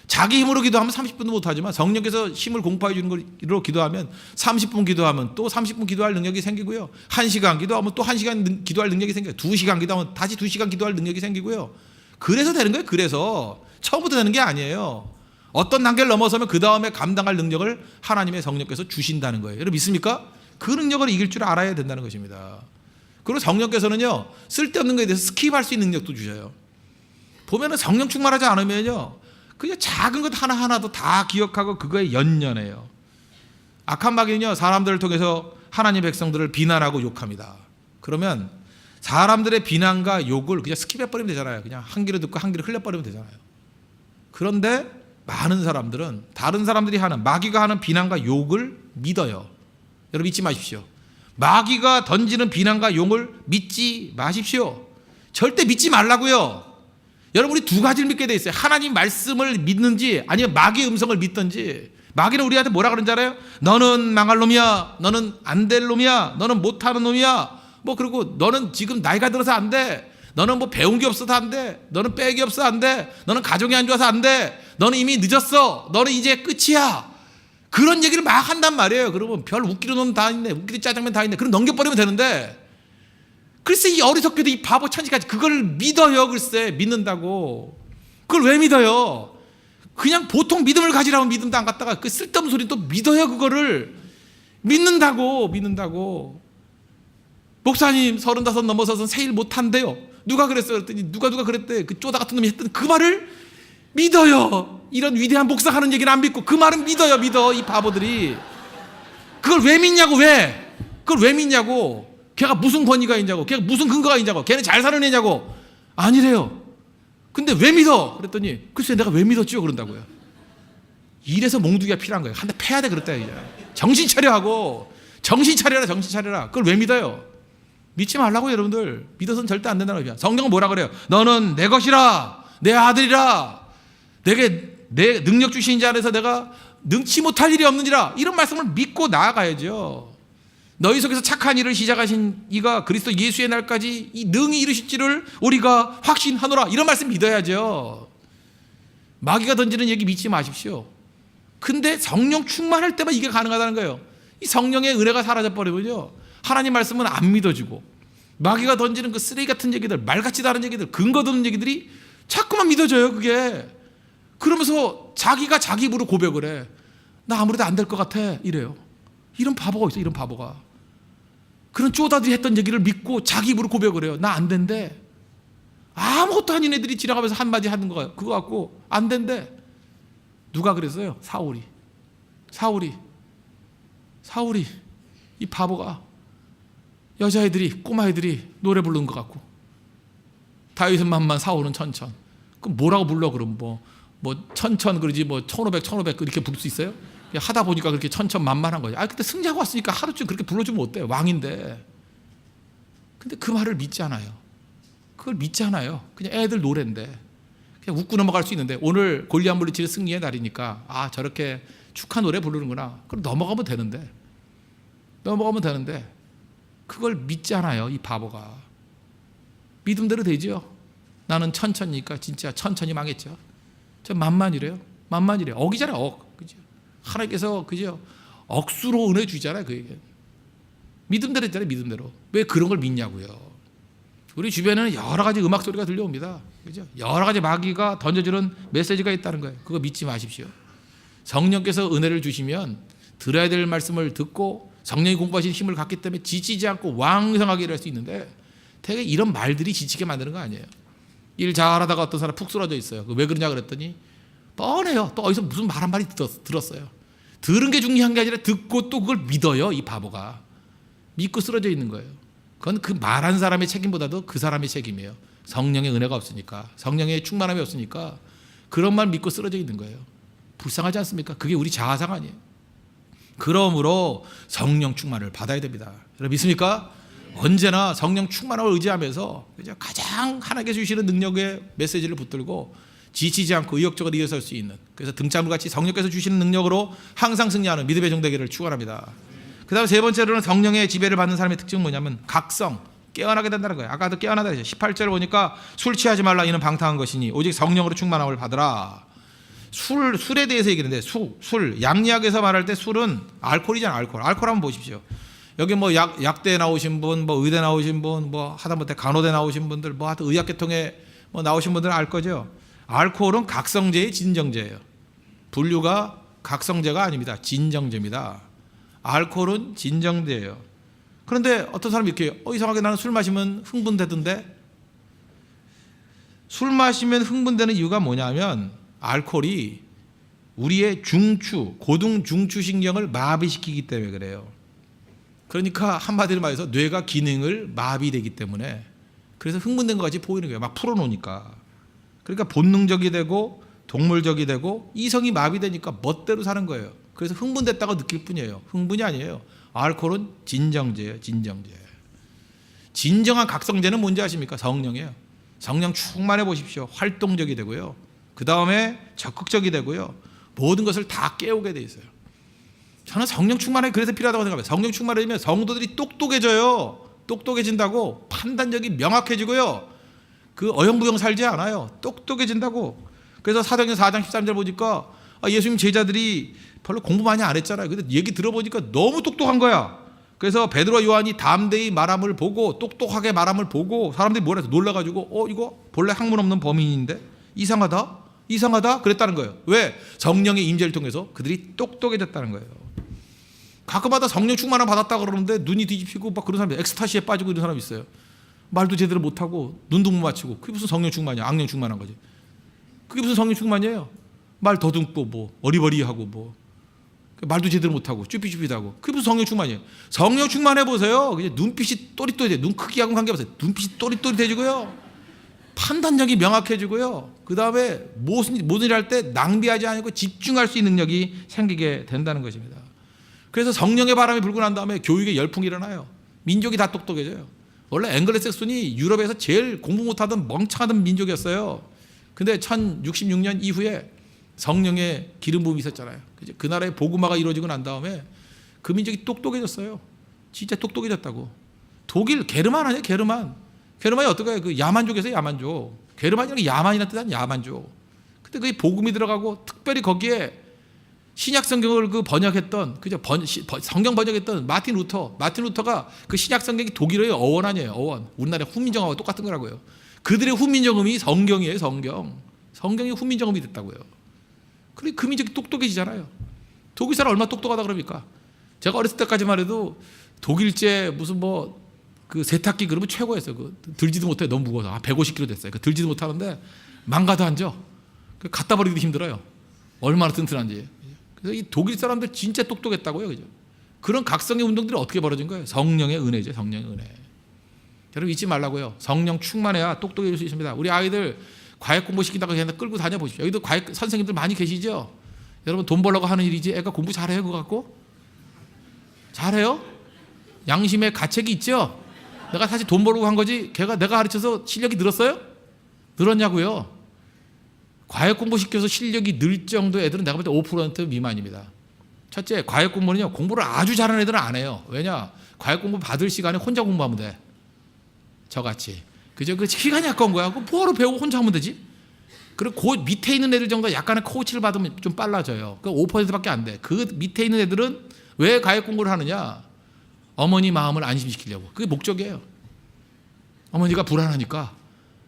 S1: 자기 힘으로 기도하면 30분도 못하지만 성령께서 힘을 공포해 주는 걸로 기도하면 30분 기도하면 또 30분 기도할 능력이 생기고요, 1시간 기도하면 또 1시간 기도할 능력이 생겨요, 2시간 기도하면 다시 2시간 기도할 능력이 생기고요. 그래서 되는 거예요. 그래서 처음부터 되는 게 아니에요. 어떤 단계를 넘어서면 그 다음에 감당할 능력을 하나님의 성령께서 주신다는 거예요. 여러분 믿습니까? 그 능력을 이길 줄 알아야 된다는 것입니다. 그리고 성령께서는요, 쓸데없는 것에 대해서 스킵할 수 있는 능력도 주셔요. 보면은 성령 충만하지 않으면요, 그냥 작은 것 하나하나도 다 기억하고 그거에 연연해요. 악한 마귀는요, 사람들을 통해서 하나님의 백성들을 비난하고 욕합니다. 그러면 사람들의 비난과 욕을 그냥 스킵해버리면 되잖아요. 그냥 한 귀로 듣고 한 귀로 흘려버리면 되잖아요. 그런데 많은 사람들은 다른 사람들이 하는, 마귀가 하는 비난과 욕을 믿어요. 여러분 잊지 마십시오. 마귀가 던지는 비난과 욕을 믿지 마십시오. 절대 믿지 말라고요. 여러분 우리 두 가지를 믿게 돼 있어요. 하나님 말씀을 믿는지 아니면 마귀의 음성을 믿든지. 마귀는 우리한테 뭐라 그러는지 알아요? 너는 망할 놈이야. 너는 안 될 놈이야. 너는 못하는 놈이야. 그리고 너는 지금 나이가 들어서 안 돼. 너는 배운 게 없어서 안 돼. 너는 빼기 없어서 안 돼. 너는 가정이 안 좋아서 안 돼. 너는 이미 늦었어. 너는 이제 끝이야. 그런 얘기를 막 한단 말이에요. 그러면 별 웃기는 놈 다 있네. 웃기는 짜장면 다 있네. 그럼 넘겨버리면 되는데, 글쎄 이 어리석게도 이 바보 천지까지 그걸 믿어요. 글쎄 믿는다고. 그걸 왜 믿어요? 그냥 보통 믿음을 가지라면 믿음도 안 갖다가 그 쓸데없는 소리 또 믿어요. 그거를 믿는다고. 목사님 35 넘어서서 세일 못한대요. 누가 그랬어요? 그랬더니 누가 그랬대. 그 쪼다 같은 놈이 했던 그 말을 믿어요. 이런 위대한 목사가 하는 얘기는 안 믿고 그 말은 믿어. 이 바보들이. 그걸 왜 믿냐고. 왜? 그걸 왜 믿냐고. 걔가 무슨 권위가 있냐고. 걔가 무슨 근거가 있냐고. 걔는 잘 사는 애냐고. 아니래요. 근데 왜 믿어? 그랬더니 글쎄 내가 왜 믿었지요? 그런다고요. 이래서 몽둥이가 필요한 거예요. 한 대 패야 돼. 그랬다 이제. 정신 차려하고. 정신 차려라. 그걸 왜 믿어요? 믿지 말라고. 여러분들 믿어서는 절대 안 된다는 거예요. 성경은 뭐라 그래요? 너는 내 것이라, 내 아들이라, 내게 내 능력 주신 자 안에서 내가 능치 못할 일이 없는지라. 이런 말씀을 믿고 나아가야죠. 너희 속에서 착한 일을 시작하신 이가 그리스도 예수의 날까지 이 능히 이루실지를 우리가 확신하노라. 이런 말씀 믿어야죠. 마귀가 던지는 얘기 믿지 마십시오. 근데 성령 충만할 때만 이게 가능하다는 거예요. 이 성령의 은혜가 사라져버리면요, 하나님 말씀은 안 믿어지고 마귀가 던지는 그 쓰레기 같은 얘기들, 말 같지도 않은 얘기들, 근거도 없는 얘기들이 자꾸만 믿어져요. 그게 그러면서 자기가 자기 입으로 고백을 해. 나 아무래도 안 될 것 같아 이래요. 이런 바보가 있어요. 이런 바보가. 그런 쪼다들이 했던 얘기를 믿고 자기 입으로 고백을 해요. 나 안 된대. 아무것도 아닌 애들이 지나가면서 한마디 하는 거예요. 그거 갖고 안 된대. 누가 그랬어요? 사울이 이 바보가 여자애들이, 꼬마애들이 노래 부르는 것 같고, 다윗은 만만 사울은 천천. 그럼 뭐라고 불러? 그럼 뭐 천천 그러지, 뭐 1500 이렇게 부를 수 있어요? 하다 보니까 그렇게 천천만만한 거죠. 그때 승자가 왔으니까 하루쯤 그렇게 불러주면 어때요? 왕인데. 근데 그 말을 믿지 않아요. 그걸 믿지 않아요. 그냥 애들 노래인데 그냥 웃고 넘어갈 수 있는데, 오늘 골리앗 물리치는 승리의 날이니까 저렇게 축하 노래 부르는구나, 그럼 넘어가면 되는데 그걸 믿지 않아요. 이 바보가. 믿음대로 되죠. 나는 천천히니까 진짜 천천히 망했죠. 저 만만이래요. 억이잖아요. 그죠? 하나님께서 그죠? 억수로 은혜 주잖아요. 그에게 믿음대로 했잖아요. 믿음대로. 왜 그런 걸 믿냐고요. 우리 주변에는 여러 가지 음악 소리가 들려옵니다. 그죠? 여러 가지 마귀가 던져주는 메시지가 있다는 거예요. 그거 믿지 마십시오. 성령께서 은혜를 주시면 들어야 될 말씀을 듣고 성령이 공부하신 힘을 갖기 때문에 지치지 않고 왕성하게 일할 수 있는데, 되게 이런 말들이 지치게 만드는 거 아니에요. 일 잘하다가 어떤 사람 푹 쓰러져 있어요. 왜 그러냐 그랬더니 뻔해요. 또 어디서 무슨 말 한마디 들었어요. 들은 게 중요한 게 아니라 듣고 또 그걸 믿어요. 이 바보가. 믿고 쓰러져 있는 거예요. 그건 그 말한 사람의 책임보다도 그 사람의 책임이에요. 성령의 은혜가 없으니까, 성령의 충만함이 없으니까 그런 말 믿고 쓰러져 있는 거예요. 불쌍하지 않습니까? 그게 우리 자아상 아니에요. 그러므로 성령 충만을 받아야 됩니다. 여러분 믿습니까? 언제나 성령 충만함을 의지하면서 가장 하나님께서 주시는 능력의 메시지를 붙들고 지치지 않고 의욕적으로 이어설 수 있는, 그래서 등잔물같이 성령께서 주시는 능력으로 항상 승리하는 믿음의 종 되기를 축원합니다. 그 다음 세 번째로는 성령의 지배를 받는 사람의 특징은 뭐냐면 각성, 깨어나게 된다는 거예요. 아까도 깨어나다 했죠. 18절을 보니까 술 취하지 말라, 이는 방탕한 것이니 오직 성령으로 충만함을 받으라. 술에 대해서 얘기하는데, 술 양리학에서 말할 때 술은 알코올이잖아요. 알코올 한번 보십시오. 여기 뭐 약대 나오신 분, 뭐 의대 나오신 분, 뭐 하다못해 간호대 나오신 분들, 뭐 하여튼 의학계통에 뭐 나오신 분들은 알 거죠. 알코올은 각성제의 진정제예요. 분류가 각성제가 아닙니다. 진정제입니다. 알코올은 진정제예요. 그런데 어떤 사람이 이렇게 이상하게 나는 술 마시면 흥분되던데, 술 마시면 흥분되는 이유가 뭐냐면 알코올이 우리의 고등 중추신경을 마비시키기 때문에 그래요. 그러니까 한마디로 말해서 뇌가 기능을 마비되기 때문에, 그래서 흥분된 것 같이 보이는 거예요. 막 풀어놓으니까. 그러니까 본능적이 되고 동물적이 되고 이성이 마비되니까 멋대로 사는 거예요. 그래서 흥분됐다고 느낄 뿐이에요. 흥분이 아니에요. 알코올은 진정제예요. 진정제. 진정한 각성제는 뭔지 아십니까? 성령이에요. 성령 충만해 보십시오. 활동적이 되고요. 그 다음에 적극적이 되고요. 모든 것을 다 깨우게 돼 있어요. 저는 성령 충만이 그래서 필요하다고 생각해요. 성령 충만해지면 성도들이 똑똑해져요. 똑똑해진다고. 판단력이 명확해지고요. 그 어영부영 살지 않아요. 똑똑해진다고. 그래서 사도행전 4장 13절 보니까 예수님 제자들이 별로 공부 많이 안 했잖아요. 근데 얘기 들어보니까 너무 똑똑한 거야. 그래서 베드로와 요한이 담대히 말함을 보고, 똑똑하게 말함을 보고 사람들이 뭐라 해서 놀라가지고 이거 본래 학문 없는 범인인데 이상하다 그랬다는 거예요. 왜? 성령의 임재를 통해서 그들이 똑똑해졌다는 거예요. 가끔마다 성령 충만함 받았다 그러는데 눈이 뒤집히고 막 그런 사람이, 엑스타시에 빠지고 이런 사람이 있어요. 말도 제대로 못하고 눈도 못 맞추고. 그게 무슨 성령 충만이야? 악령 충만한 거지. 그게 무슨 성령 충만이에요? 말 더듬고 뭐 어리버리하고 뭐 말도 제대로 못하고 쭈삣쭈삣하고. 그게 무슨 성령 충만이에요? 성령 충만해 보세요. 그냥 눈빛이 또릿또릿해. 눈 크기하고는 관계없어요. 눈빛이 또릿또릿해지고요. 판단력이 명확해지고요. 그 다음에 무슨 일 할 때 낭비하지 않고 집중할 수 있는 능력이 생기게 된다는 것입니다. 그래서 성령의 바람이 불고 난 다음에 교육에 열풍이 일어나요. 민족이 다 똑똑해져요. 원래 앵글로색슨이 유럽에서 제일 공부 못하던 멍청하던 민족이었어요. 근데 1066년 이후에 성령의 기름 부음이 있었잖아요. 그 나라의 복음화가 이루어지고 난 다음에 그 민족이 똑똑해졌어요. 진짜 똑똑해졌다고. 독일 게르만 아니에요? 게르만이 어떨까요? 그 야만족에서 야만족. 게르만이라는 게 야만이라는 뜻 아니에요? 야만족. 근데 그게 복음이 들어가고 특별히 거기에 신약 성경을 그 번역했던 성경 번역했던 마틴 루터가 그 신약 성경이 독일어의 어원 아니에요. 어원. 우리나라 훈민정음하고 똑같은 거라고요. 그들의 훈민정음이 성경이에요. 성경이 훈민정음이 됐다고요. 그래 그 민족이 똑똑해지잖아요. 독일 사람 얼마나 똑똑하다 그럽니까? 제가 어렸을 때까지만 해도 독일제 무슨 뭐 그 세탁기 그러면 최고였어요. 그 들지도 못해 너무 무거워서 150kg 됐어요. 그 들지도 못하는데 망가도 안 져. 갖다 버리기도 힘들어요. 얼마나 튼튼한지. 그래서 이 독일 사람들 진짜 똑똑했다고요, 그죠? 그런 각성의 운동들이 어떻게 벌어진 거예요? 성령의 은혜죠, 성령의 은혜. 여러분 잊지 말라고요. 성령 충만해야 똑똑해질 수 있습니다. 우리 아이들 과외 공부 시킨다고 그냥 끌고 다녀 보십시오. 여기도 과외 선생님들 많이 계시죠? 여러분 돈 벌려고 하는 일이지 애가 공부 잘해요, 그거 갖고? 잘해요? 양심의 가책이 있죠? 내가 사실 돈 벌려고 한 거지 걔가 내가 가르쳐서 실력이 늘었어요? 늘었냐고요? 과외 공부 시켜서 실력이 늘 정도 애들은 내가 볼 때 5% 미만입니다. 첫째, 과외 공부는요 공부를 아주 잘하는 애들은 안 해요. 왜냐? 과외 공부 받을 시간에 혼자 공부하면 돼. 저같이. 그죠? 그 시간이 아까운 거야. 그 뭐하러 배우고 혼자 하면 되지? 그리고 그 밑에 있는 애들 정도 약간의 코치를 받으면 좀 빨라져요. 그 5%밖에 안 돼. 그 밑에 있는 애들은 왜 과외 공부를 하느냐? 어머니 마음을 안심시키려고. 그게 목적이에요. 어머니가 불안하니까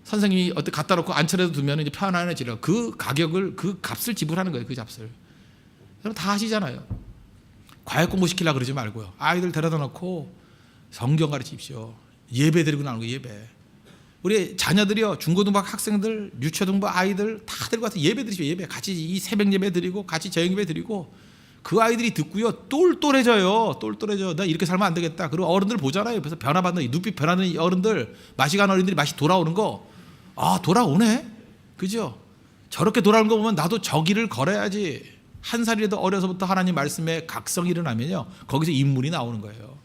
S1: 선생님이 어떻게 갖다 놓고 앉혀라도 두면 이제 편안해지려. 그 가격을, 그 값을 지불하는 거예요. 그 값을. 여러분 다 아시잖아요. 과외 공부 시키려고 그러지 말고요. 아이들 데려다 놓고 성경 가르치십시오. 예배 드리고 나오는 거예요. 예배. 우리 자녀들이요. 중고등부 학생들, 유초등부 아이들 다 데리고 와서 예배 드리십시오. 예배. 같이 이 새벽 예배 드리고 같이 저녁 예배 드리고 그 아이들이 듣고요. 똘똘해져요. 똘똘해져. 나 이렇게 살면 안 되겠다. 그리고 어른들 보잖아요. 그래서 변화받는, 눈빛 변하는 이 어른들, 맛이 가는 어른들이 맛이 돌아오는 거. 아, 돌아오네? 그죠? 저렇게 돌아오는 거 보면 나도 저 길을 걸어야지. 한 살이라도 어려서부터 하나님 말씀에 각성이 일어나면요. 거기서 인물이 나오는 거예요.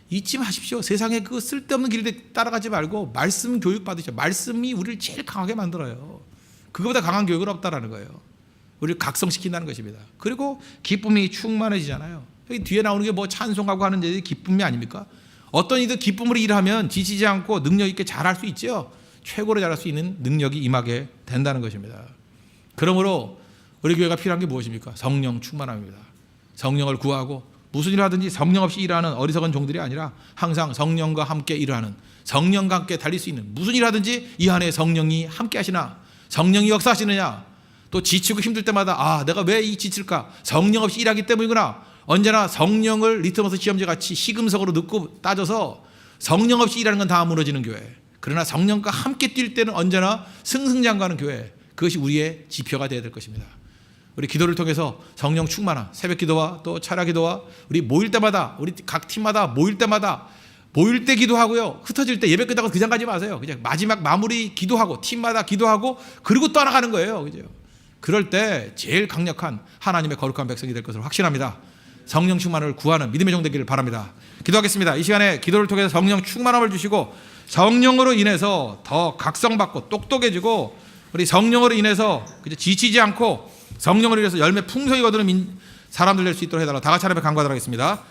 S1: 잊지 마십시오. 세상에 그 쓸데없는 길을 따라가지 말고 말씀 교육 받으셔. 말씀이 우리를 제일 강하게 만들어요. 그거보다 강한 교육은 없다라는 거예요. 우리를 각성시킨다는 것입니다. 그리고 기쁨이 충만해지잖아요. 여기 뒤에 나오는 게 뭐 찬송하고 하는 일이 기쁨이 아닙니까? 어떤 이들 기쁨으로 일하면 지치지 않고 능력 있게 잘할 수 있죠. 최고로 잘할 수 있는 능력이 임하게 된다는 것입니다. 그러므로 우리 교회가 필요한 게 무엇입니까? 성령 충만함입니다. 성령을 구하고 무슨 일 하든지 성령 없이 일하는 어리석은 종들이 아니라 항상 성령과 함께 일하는, 성령과 함께 달릴 수 있는, 무슨 일 하든지 이 안에 성령이 함께 하시나, 성령이 역사하시느냐. 또 지치고 힘들 때마다 아, 내가 왜 이 지칠까? 성령 없이 일하기 때문이구나. 언제나 성령을 리트머스 시험지 같이 시금석으로 넣고 따져서 성령 없이 일하는 건 다 무너지는 교회. 그러나 성령과 함께 뛸 때는 언제나 승승장구하는 교회. 그것이 우리의 지표가 되어야 될 것입니다. 우리 기도를 통해서 성령 충만한 새벽 기도와 또 철야 기도와 우리 모일 때마다, 우리 각 팀마다 모일 때마다 모일 때 기도하고요. 흩어질 때 예배 끝나고 그냥 가지 마세요. 그냥 마지막 마무리 기도하고 팀마다 기도하고 그리고 떠나가는 거예요. 그죠? 그럴 때 제일 강력한 하나님의 거룩한 백성이 될 것을 확신합니다. 성령 충만을 구하는 믿음의 종 되기를 바랍니다. 기도하겠습니다. 이 시간에 기도를 통해서 성령 충만함을 주시고 성령으로 인해서 더 각성받고 똑똑해지고 우리 성령으로 인해서 지치지 않고 성령으로 인해서 열매 풍성히 거두는 사람들 될 수 있도록 해달라. 다 같이 하나님의 간구하도록 하겠습니다.